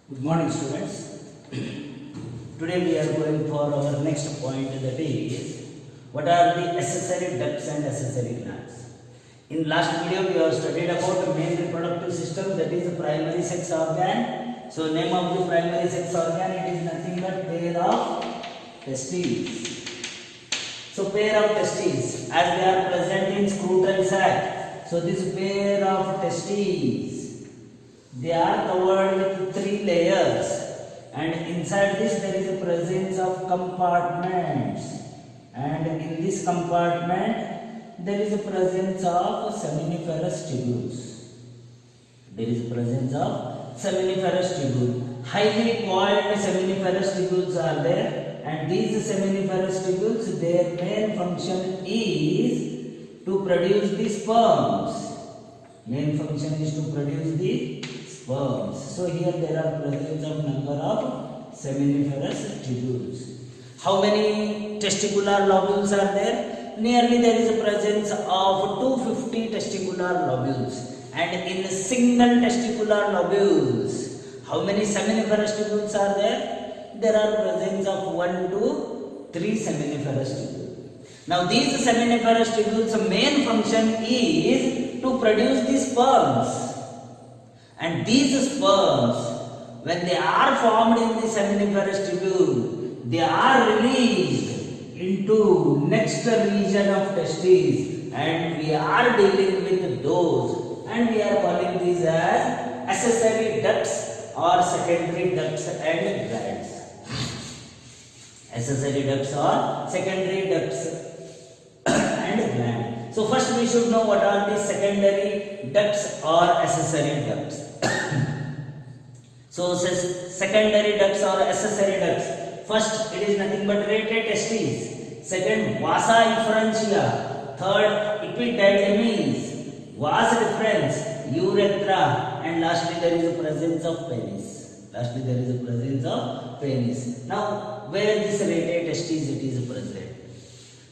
Good morning, students. Today we are going for our next point, that is what are the accessory ducts and accessory glands. In last video we have studied about the main reproductive system, that is the primary sex organ. So name of the primary sex organ, it is nothing but pair of testes. So pair of testes, as they are present in scrotal sac. So this pair of testes, they are covered with 3 layers, and inside this there is a presence of compartments, and in this compartment there is a presence of seminiferous tubules. There is a presence of seminiferous tubule. Highly coiled seminiferous tubules are there, and these seminiferous tubules, their main function is to produce the sperms. Main function is to produce the sperms. So here there are presence of number of seminiferous tubules. How many testicular lobules are there? Nearly there is a presence of 250 testicular lobules. And in single testicular lobules, how many seminiferous tubules are there? There are presence of 1 to 3 seminiferous tubules. Now these seminiferous tubules' main function is to produce the sperms. And these sperms, when they are formed in the seminiferous tubule, they are released into next region of testes, and we are dealing with those, and we are calling these as accessory ducts or secondary ducts and glands. Accessory ducts or secondary ducts and glands. So first we should know what are the secondary ducts or accessory ducts. So secondary ducts or accessory ducts. First, it is nothing but rete testes. Second, vasa efferentia. Third, epididymis, vas deferens, urethra, and lastly there is a presence of penis. Lastly there is a presence of penis. Now, where this rete testes it is present.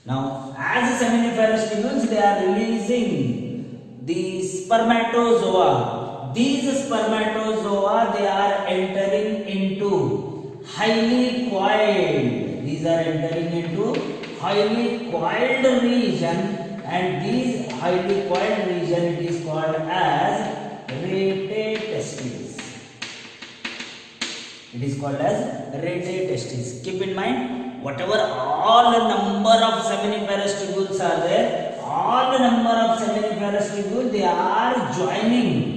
Now, as seminiferous tubules, they are releasing the spermatozoa. These spermatozoa, they are entering into highly coiled. These are entering into highly coiled region, and these highly coiled region, it is called as rete testes. It is called as rete testes. Keep in mind, whatever all the number of seminiferous tubules are there, all the number of seminiferous tubules, they are joining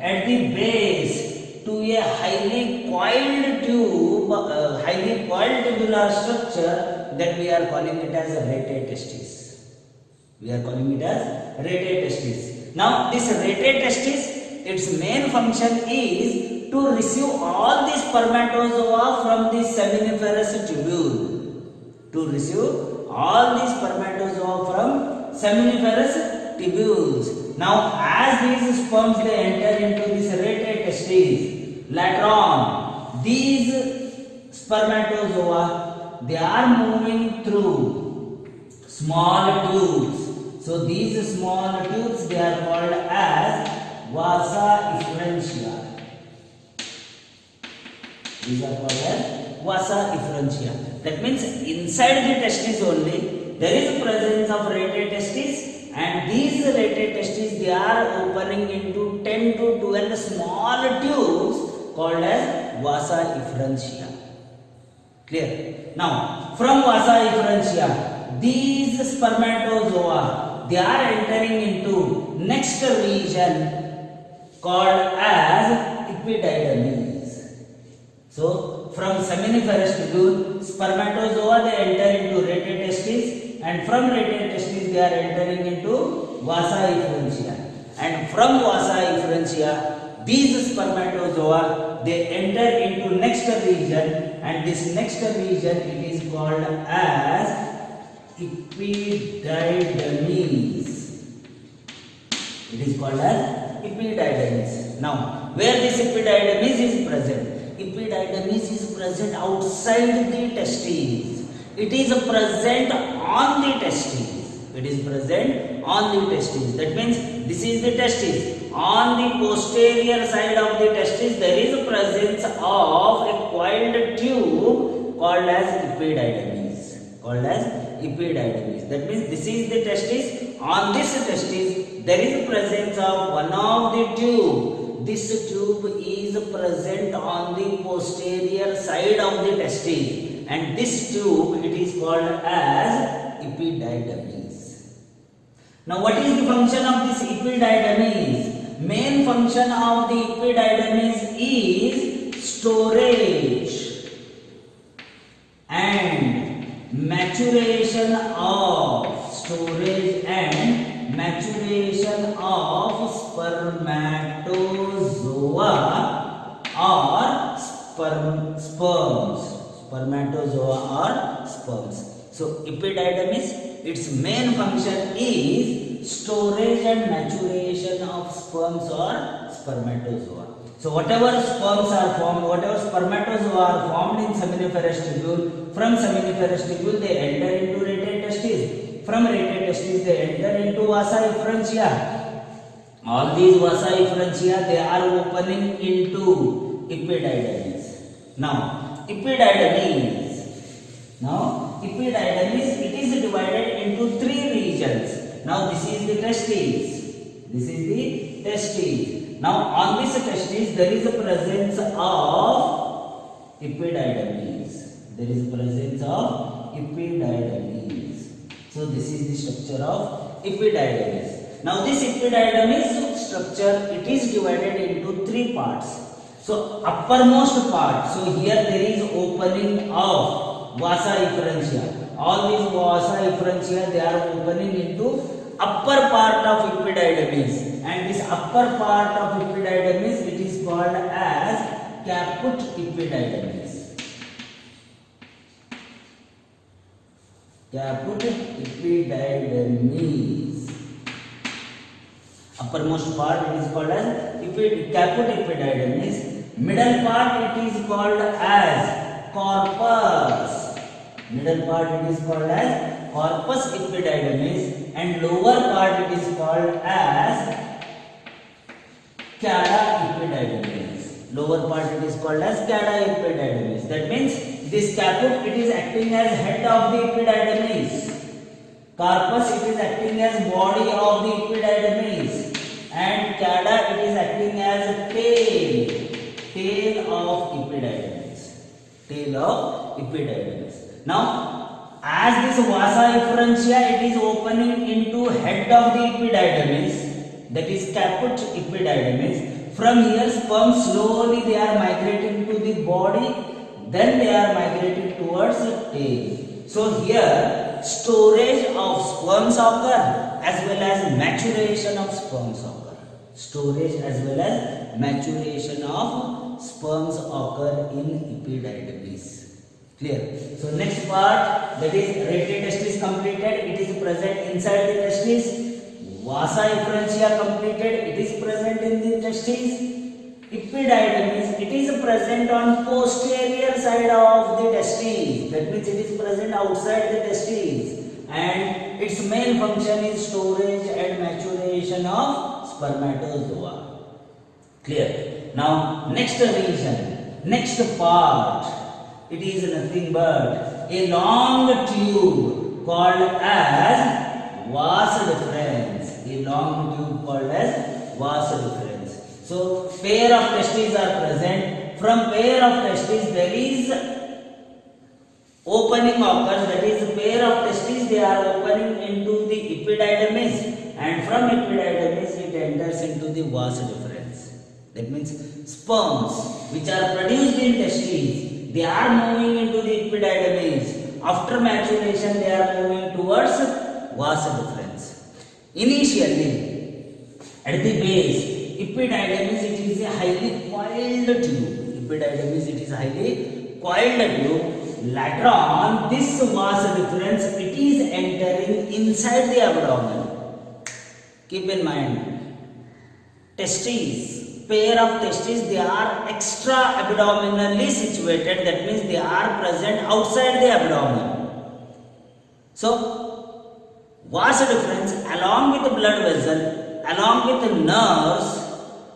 at the base to a highly coiled tube, highly coiled tubular structure, that we are calling it as rete testes. We are calling it as rete testes. Now this rete testes, its main function is to receive all the spermatozoa from the seminiferous tubule. To receive all the spermatozoa from seminiferous tubules. Now, as these sperms they enter into this rete testes, later on, these spermatozoa, they are moving through small tubes. So these small tubes, they are called as vasa efferentia. These are called as vasa efferentia. That means inside the testes only, there is a presence of rete testes. And these rete testes, they are opening into 10 to 12 small tubes called as vasa efferentia. Clear? Now, from vasa efferentia, these spermatozoa, they are entering into next region called as epididymis. So, from seminiferous tubule, spermatozoa, they enter into rete testes. And from rete testes they are entering into vasa efferentia. And from vasa efferentia, these spermatozoa, they enter into next region, and this next region, it is called as epididymis. It is called as epididymis. Now, where this epididymis is present? Epididymis is present outside the testes. It is present on the testes. It is present on the testes. That means this is the testes. on the posterior side of the testis there is a presence of a coiled tube called as epididymis. Called as epididymis. That means this is the testis. On this testis there is a presence of one of the tube. This tube is present on the posterior side of the testis, and this tube it is called as epididymis. Now what is the function of this epididymis? Main function of the epididymis is storage and maturation of spermatozoa or sperms. So epididymis, its main function is storage and maturation of sperms or spermatozoa. So whatever sperms are formed, whatever spermatozoa are formed in seminiferous tubule, from seminiferous tubule they enter into rete testis. From rete testis they enter into vasa efferentia. All these vasa efferentia they are opening into epididymis. Now epididymis it is divided into three regions. Now this is the testis. Now on this testis there is a presence of epididymis. So this is the structure of epididymis. Now this epididymis structure it is divided into three parts. So uppermost part, so here there is opening of vasa efferentia. All these vasa efferentia they are opening into upper part of epididymis, and this upper part of epididymis it is called as caput epididymis. Uppermost part it is called as caput epididymis. Middle part it is called as corpus. Corpus epididymis, and lower part it is called as cada epididymis. That means this caput it is acting as head of the epididymis. Corpus it is acting as body of the epididymis, and cada it is acting as tail of epididymis. Now as this vasa efferentia it is opening into head of the epididymis, that is caput epididymis. From here sperms slowly they are migrating to the body, then they are migrating towards the tail. So here storage of sperms occur as well as maturation of sperms occur. In epididymis. Clear? So next part, that is rete testis completed, it is present inside the testis. Vasa efferentia completed, it is present in the testis. Epididymis, it is present on posterior side of the testis. That means it is present outside the testis, and its main function is storage and maturation of spermatozoa. Clear? Now next region, next part, it is nothing but a long tube called as vas deferens. So pair of testes are present. From pair of testes there is opening occurs, that is pair of testes they are opening into the epididymis, and from epididymis it enters into the vas deferens. That means sperms which are produced in testes, they are moving into the epididymis. After maturation they are moving towards vas deferens. Initially at the base epididymis it is a highly coiled tube. Later on this vas deferens it is entering inside the abdomen. Keep in mind, testes, pair of testes, they are extra abdominally situated. That means they are present outside the abdomen. So vas deferens along with the blood vessel along with nerves,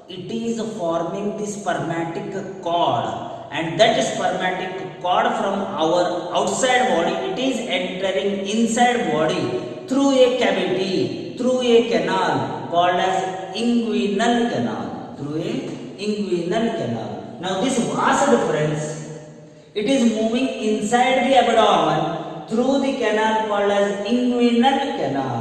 it is forming the spermatic cord, and that spermatic cord from our outside body, it is entering inside body through a cavity, through a canal called as inguinal canal, through a inguinal canal. Now this vas deferens, it is moving inside the abdomen through the canal called as inguinal canal.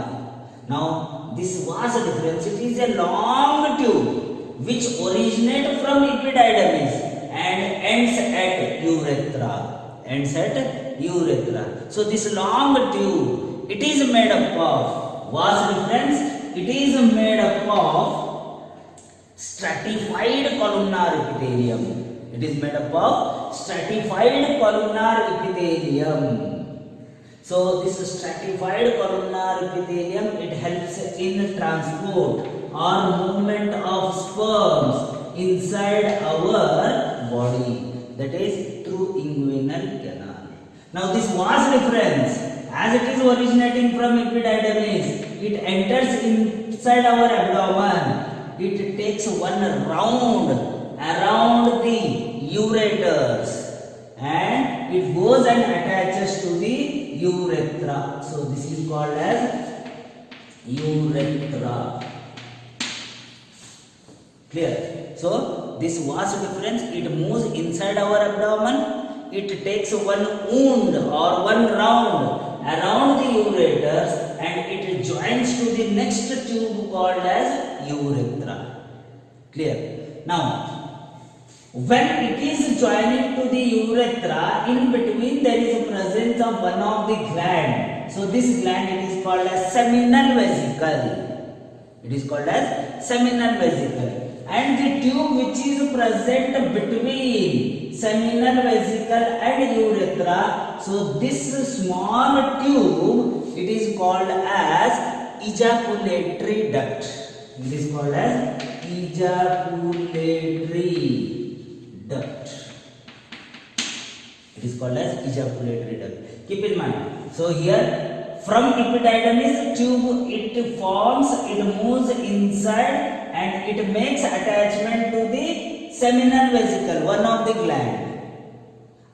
Now this vas deferens, it is a long tube which originates from epididymis and ends at urethra. Ends at urethra. So this long tube, it is made up of vas deferens. It is made up of stratified columnar epithelium. It is made up of stratified columnar epithelium. So this stratified columnar epithelium, it helps in transport or movement of sperms inside our body, that is through inguinal canal. Now this vas deferens, as it is originating from epididymis, it enters inside our abdomen. It takes one round around the ureters and it goes and attaches to the urethra. So this is called as urethra. Clear? So this vas deferens, it moves inside our abdomen. It takes one wound or one round around the ureters and it joins to the next tube called as urethra. Clear? Now, when it is joining to the urethra, in between there is a presence of one of the gland. So this gland, it is called as seminal vesicle. It is called as seminal vesicle. And the tube which is present between seminal vesicle and urethra, so this small tube, it is called as ejaculatory duct. It is called as ejaculatory duct. It is called as ejaculatory duct. Keep in mind. So here from epididymis tube, it forms, it moves inside and it makes attachment to the seminal vesicle, one of the gland.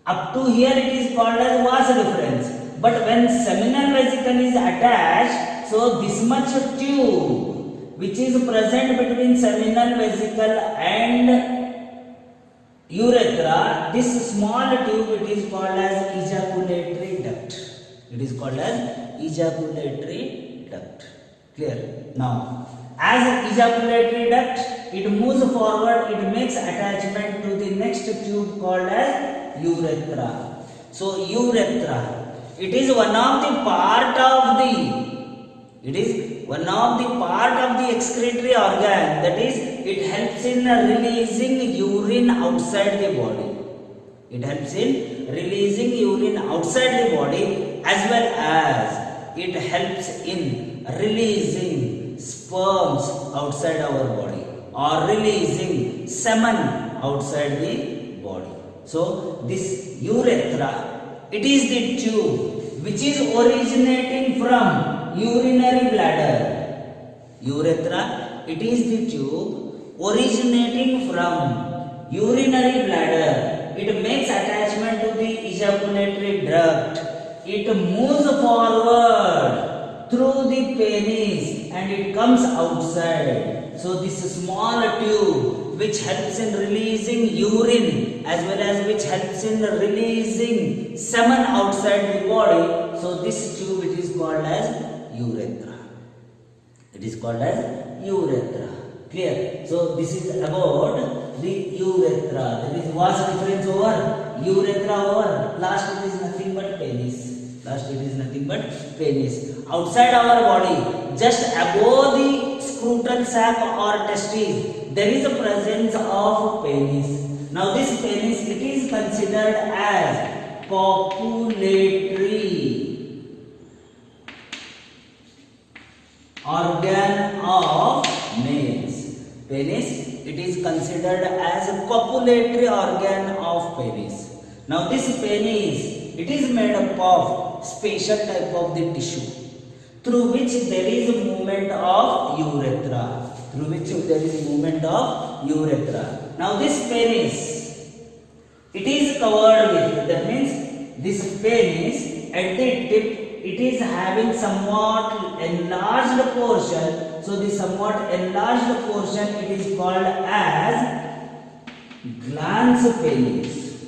Up to here it is called as vas deferens. But when seminal vesicle is attached, so this much tube which is present between seminal vesicle and urethra, this small tube, it is called as ejaculatory duct. It is called as ejaculatory duct. Clear? Now, as ejaculatory duct, it moves forward, it makes attachment to the next tube called as urethra. So urethra, it is one of the part of the excretory organ, that is, it helps in releasing urine outside the body. It helps in releasing urine outside the body, as well as it helps in releasing sperms outside our body or releasing semen outside the body. So this urethra, it is the tube which is originating from urinary bladder. Urethra, it is the tube originating from urinary bladder. It makes attachment to the ejaculatory duct. It moves forward through the penis and it comes outside. So this small tube which helps in releasing urine as well as which helps in releasing semen outside the body. So this tube, it is called as urethra. It is called as urethra. Clear? So this is about the urethra. There is vas deferens over, urethra over. Last it is nothing but penis. Last it is nothing but penis. Outside our body, just above the scrotal sac or testes, there is a presence of penis. Now this penis, it is considered as copulatory organ of males. Penis, it is considered as a copulatory organ of penis. Now this penis, it is made up of special type of the tissue. through which there is a movement of urethra. Through which there is movement of urethra. Now this penis, it is covered with, that means this penis at the tip, it is having somewhat enlarged portion. So the somewhat enlarged portion, it is called as glans penis.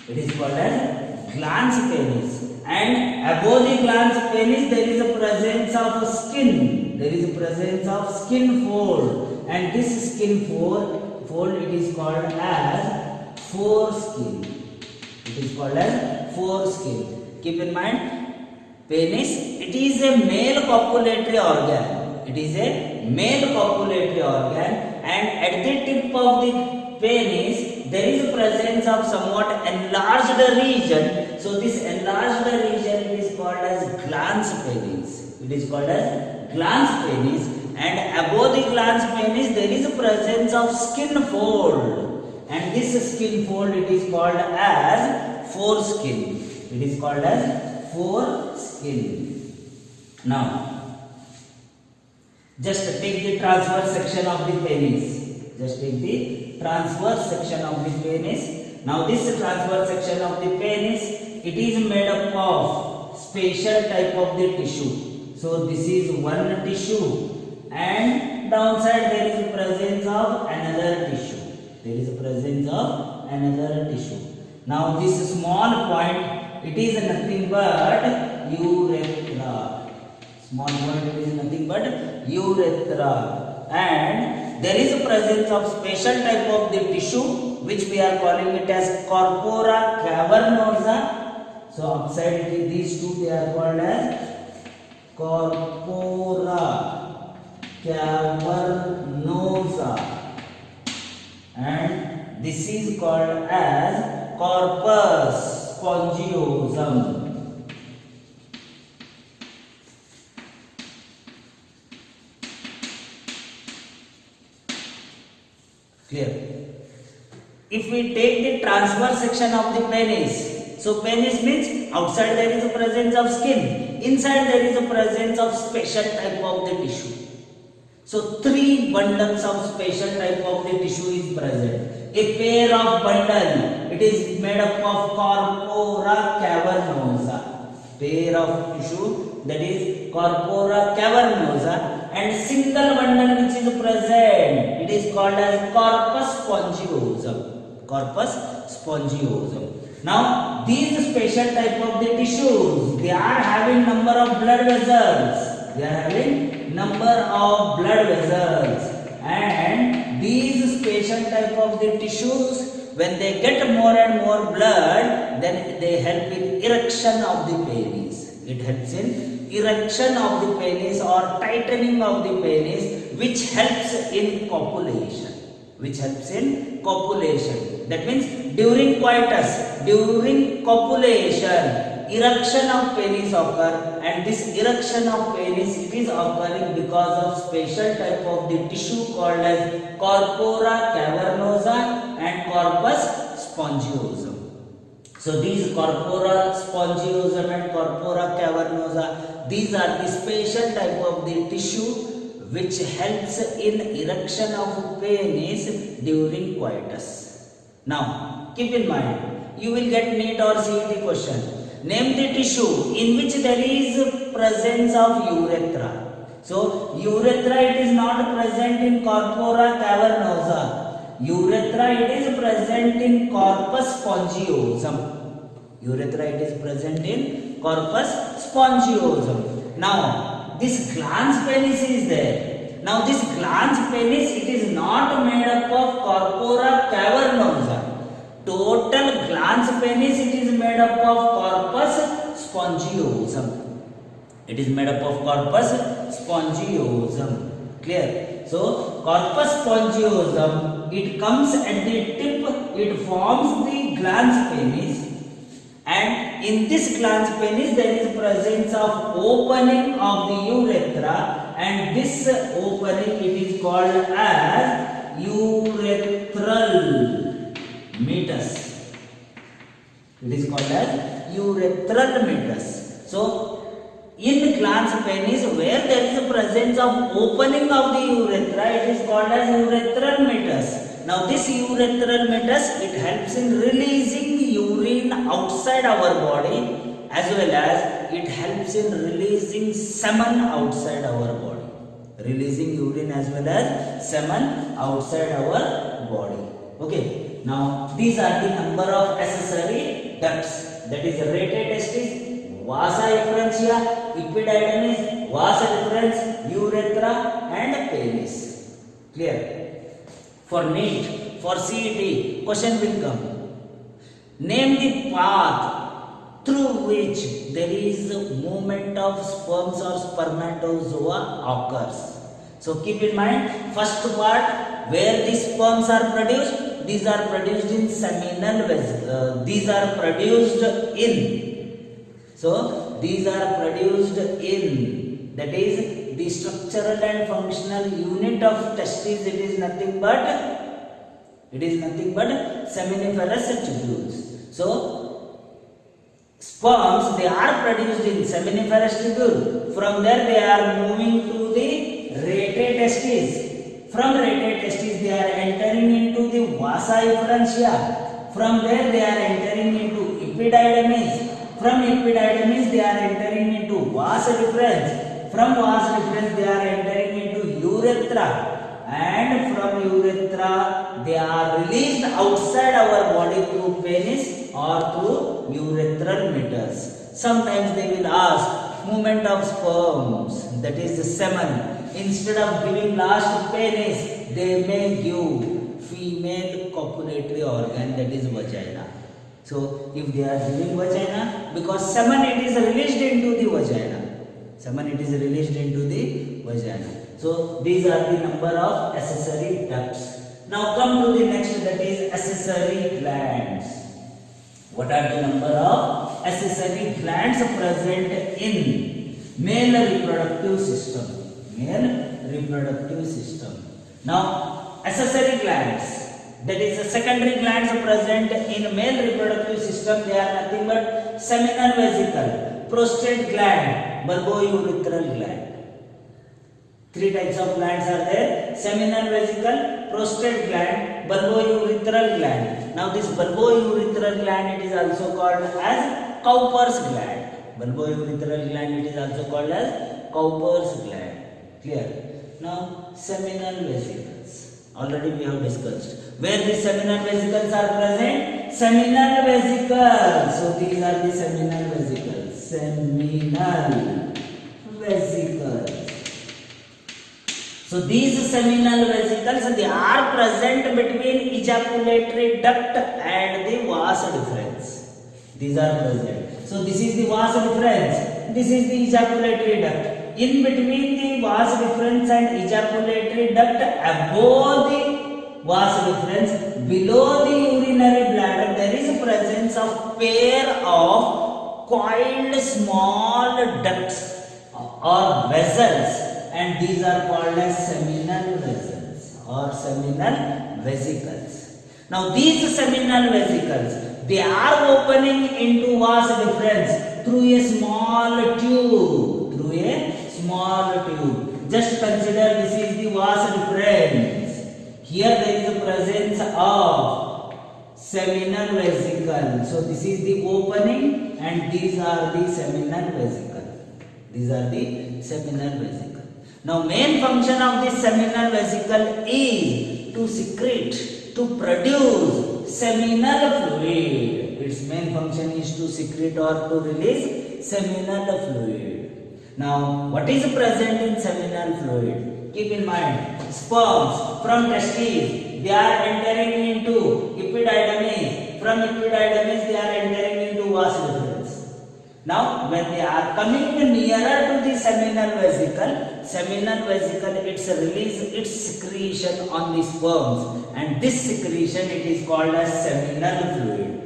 It is called as glans penis. And above the glans penis, there is a presence of skin. There is a presence of skin fold. And this skin fold, it is called as foreskin. It is called as foreskin. Keep in mind, penis, it is a male copulatory organ. It is a male copulatory organ, and at the tip of the penis there is a presence of somewhat enlarged region. So this enlarged region is called as glans penis. It is called as glans penis, and above the glans penis there is a presence of skin fold, and this skin fold, it is called as foreskin. It is called as foreskin. Now, just take the transverse section of the penis. Just take the transverse section of the penis. Now, this transverse section of the penis, it is made up of special type of the tissue. So, this is one tissue, and downside there is a presence of another tissue. There is a presence of another tissue. Now, this small point, it is nothing but urethra. Small point, it is nothing but urethra, and there is a presence of special type of the tissue which we are calling it as corpora cavernosa. So upside these two, they are called as corpora cavernosa, and this is called as corpus spongiosum. Clear? If we take the transverse section of the penis, so penis means outside there is a presence of skin, inside there is a presence of special type of the tissue. So three bundles of special type of the tissue is present. A pair of bundle, it is made up of corpora cavernosa. Pair of tissue, that is corpora cavernosa, and single bundle which is present, it is called as corpus spongiosum. Corpus spongiosum. Now, these special type of the tissues, they are having number of blood vessels. They are having number of blood vessels, and these special type of the tissues, when they get more and more blood, then they help in erection of the penis. It helps in erection of the penis or tightening of the penis, which helps in copulation. Which helps in copulation. That means during coitus, during copulation, erection of penis occur, and this erection of penis, it is occurring because of special type of the tissue called as corpora cavernosa and corpus spongiosum. So these corpora spongiosum and corpora cavernosa, these are the special type of the tissue which helps in erection of penis during coitus. Now, keep in mind, you will get NEET or CET question. Name the tissue in which there is presence of urethra. So, urethra, it is not present in corpora cavernosa. Urethra, it is present in corpus spongiosum. Urethra, it is present in corpus spongiosum. Now, this glans penis is there. Now, this glans penis, it is not made up of corpora cavernosa. Total glans penis, it is made up of corpus spongiosum. It is made up of corpus spongiosum. Clear? So, corpus spongiosum, it comes at the tip, it forms the glans penis, and in this glans penis there is presence of opening of the urethra, and this opening, it is called as urethral meatus. It is called as urethral meatus. So, in glans penis where there is a presence of opening of the urethra, it is called as urethral meatus. Now this urethral meatus, it helps in releasing urine outside our body, as well as it helps in releasing semen outside our body. Releasing urine as well as semen outside our body. Okay. Now these are the number of accessory ducts. That is rete testis, vasa efferentia, epididymis, vasa deferens, urethra and penis. Clear? For NEET, for CET, question will come. Name the path through which there is movement of sperms or spermatozoa occurs. So keep in mind, first part, where the sperms are produced, these are produced in seminal vesicle. These are produced in. So these are produced in. That is the structural and functional unit of testis. It is nothing but seminiferous tubules. So sperms, they are produced in seminiferous tubule. From there they are moving to the rete testis. From rete testis they are entering into the vasa efferentia. From there they are entering into epididymis. From epididymis they are entering into vasa deferens. From vasa deferens they are entering into urethra. And from urethra they are released outside our body through penis or through urethral meatus. Sometimes they will ask movement of sperms, that is the semen. Instead of giving last penis, they may give female copulatory organ, that is vagina. So if they are giving vagina, because semen it is released into the vagina. Semen it is released into the vagina. So these are the number of accessory ducts. Now come to the next, that is accessory glands. What are the number of accessory glands present in male reproductive system? Male reproductive system. Now accessory glands, that is the secondary glands present in male reproductive system, they are nothing but seminal vesicle, prostate gland, bulbourethral gland. Three types of glands are there: seminal vesicle, prostate gland, bulbourethral gland. Now this bulbourethral gland, it is also called as Cowper's gland. Bulbourethral gland, it is also called as Cowper's gland. Clear? Now seminal vesicles, already we have discussed. Where the seminal vesicles are present? Seminal vesicles. So these are the seminal vesicles. Seminal vesicles. So these seminal vesicles, they are present between ejaculatory duct and the vas deferens. These are present. So this is the vas deferens. This is the ejaculatory duct. In between the vas deferens and ejaculatory duct, above the vas deferens, below the urinary bladder, there is a presence of pair of coiled small ducts or vessels, and these are called as seminal vessels or seminal vesicles. Now these seminal vesicles, they are opening into vas deferens through a small tube. Just consider this is the vas deferens. Here there is a presence of seminal vesicle. So this is the opening and these are the seminal vesicle. These are the seminal vesicle. Now main function of this seminal vesicle is to secrete, to produce seminal fluid. Its main function is to secrete or to release seminal fluid. Now, what is present in seminal fluid? Keep in mind, sperms from testes, they are entering into epididymis. From epididymis, they are entering into vas deferens. Now, when they are coming nearer to the seminal vesicle, it's release its secretion on the sperms, and this secretion it is called as seminal fluid.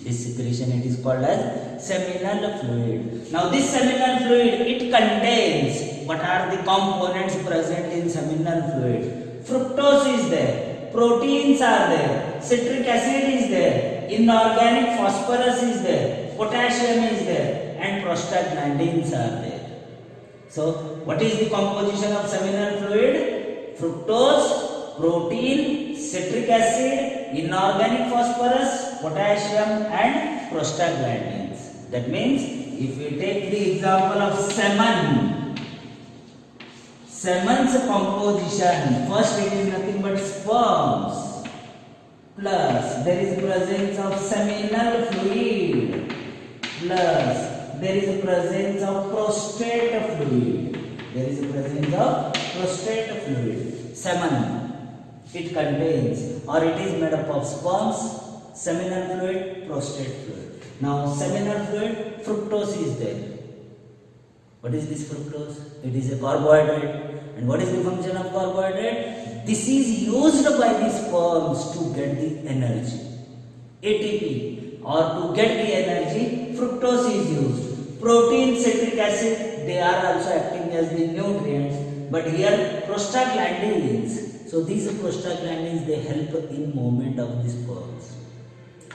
This secretion it is called as seminal fluid. Now this seminal fluid, it contains, what are the components present in seminal fluid? Fructose is there, proteins are there, citric acid is there, inorganic phosphorus is there, potassium is there, and prostaglandins are there. So, what is the composition of seminal fluid? Fructose, protein, citric acid, inorganic phosphorus, potassium and prostaglandins. That means, if we take the example of semen's composition, first it is nothing but sperms plus there is presence of seminal fluid plus there is a presence of prostate fluid. There is a presence of prostate fluid. Semen, it contains or it is made up of sperms, seminal fluid, prostate fluid. Now seminal fluid, fructose is there. What is this fructose? It is a carbohydrate. And what is the function of carbohydrate? This is used by the sperms to get the energy. ATP, or to get the energy, fructose is used. Protein, citric acid, they are also acting as the nutrients. But here prostaglandins. So these prostaglandins, they help in movement of the sperms.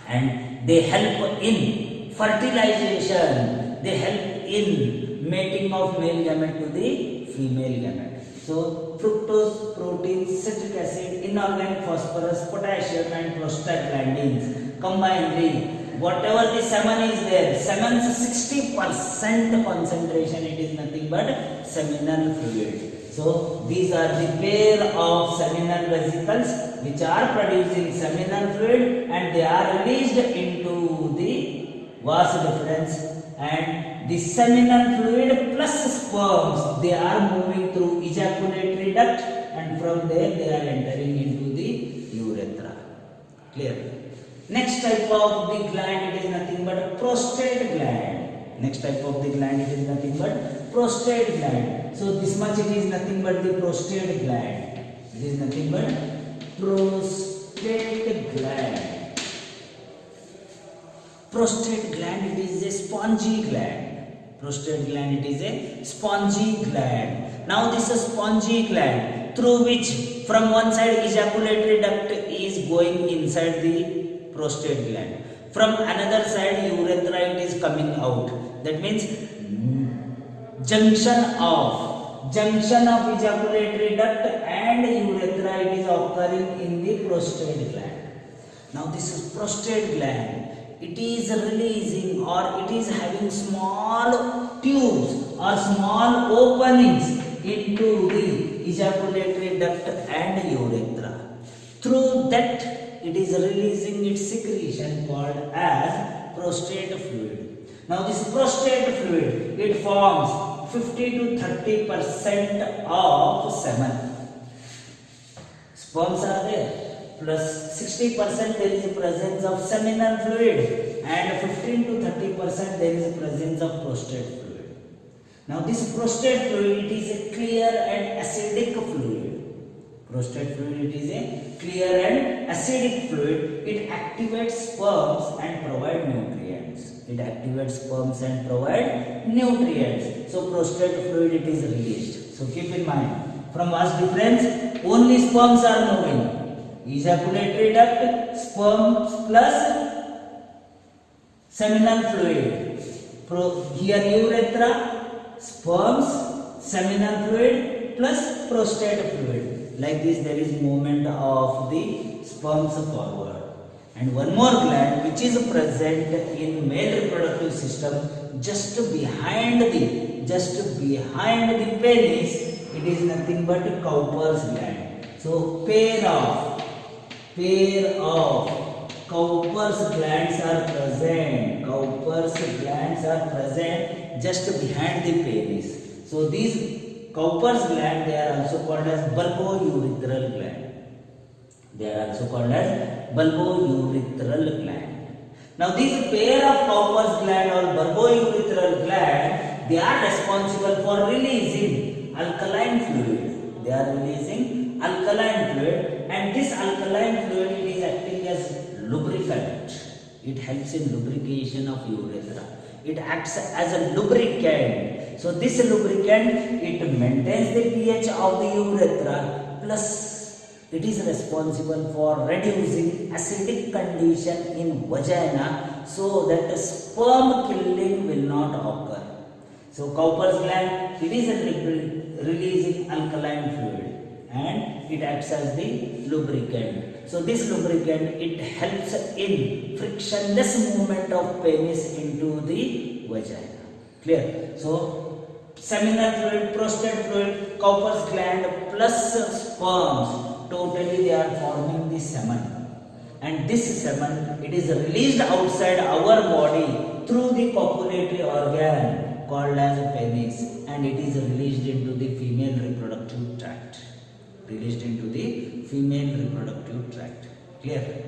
And they help in fertilization. They help in mating of male gamete to the female gamete. So fructose, protein, citric acid, inorganic phosphorus, potassium and prostaglandins combinedly. Whatever the semen is there, semen's 60% concentration, it is nothing but seminal fluid. So these are the pair of seminal vesicles which are producing seminal fluid and they are released into the vas deferens, and the seminal fluid plus sperms, they are moving through ejaculatory duct and from there they are entering into the urethra. Clear? Next type of the gland, it is nothing but a prostate gland. Next type of the gland, it is nothing but prostate gland. So this much it is nothing but the prostate gland. It is nothing but prostate gland. Prostate gland, it is a spongy gland. Prostate gland, it is a spongy gland. Now this is spongy gland through which from one side ejaculatory duct is going inside the prostate gland. From another side urethra it is coming out. That means junction of ejaculatory duct and urethra, it is occurring in the prostate gland. Now this is prostate gland. It is releasing or it is having small tubes or small openings into the ejaculatory duct and urethra. Through that it is releasing its secretion called as prostate fluid. Now this prostate fluid, it forms 50 to 30% of semen. Sperms are there. Plus 60% there is a presence of seminal fluid and 15 to 30% there is a presence of prostate fluid. Now this prostate fluid, it is a clear and acidic fluid. Prostate fluid, it is a clear and acidic fluid. It activates sperms and provide nutrients. It activates sperms and provide nutrients. So prostate fluid, it is released. So keep in mind, from vas deferens only sperms are moving. Ejaculatory duct, sperms plus seminal fluid. Here urethra, sperms, seminal fluid plus prostate fluid. Like this there is movement of the sperms forward. And one more gland which is present in male reproductive system just behind the penis, it is nothing but Cowper's gland. So pair of Cowper's glands are present. Cowper's glands are present just behind the penis. So these Cowper's gland, they are also called as bulbourethral gland. They are also called as bulbourethral gland. Now these pair of Cowper's gland or bulbourethral gland, they are responsible for releasing alkaline fluid. They are releasing alkaline fluid, and this alkaline fluid, it is acting as lubricant. It helps in lubrication of urethra. It acts as a lubricant. So this lubricant, it maintains the pH of the urethra, plus it is responsible for reducing acidic condition in vagina so that sperm killing will not occur. So Cowper's gland, it is releasing alkaline fluid and it acts as the lubricant. So this lubricant, it helps in frictionless movement of penis into the vagina. Clear? So seminal fluid, prostate fluid, Cowper's gland plus sperms, totally they are forming the semen. And this semen, it is released outside our body through the copulatory organ called as a penis, and it is released into the female reproductive tract. Released into the female reproductive tract. Clear?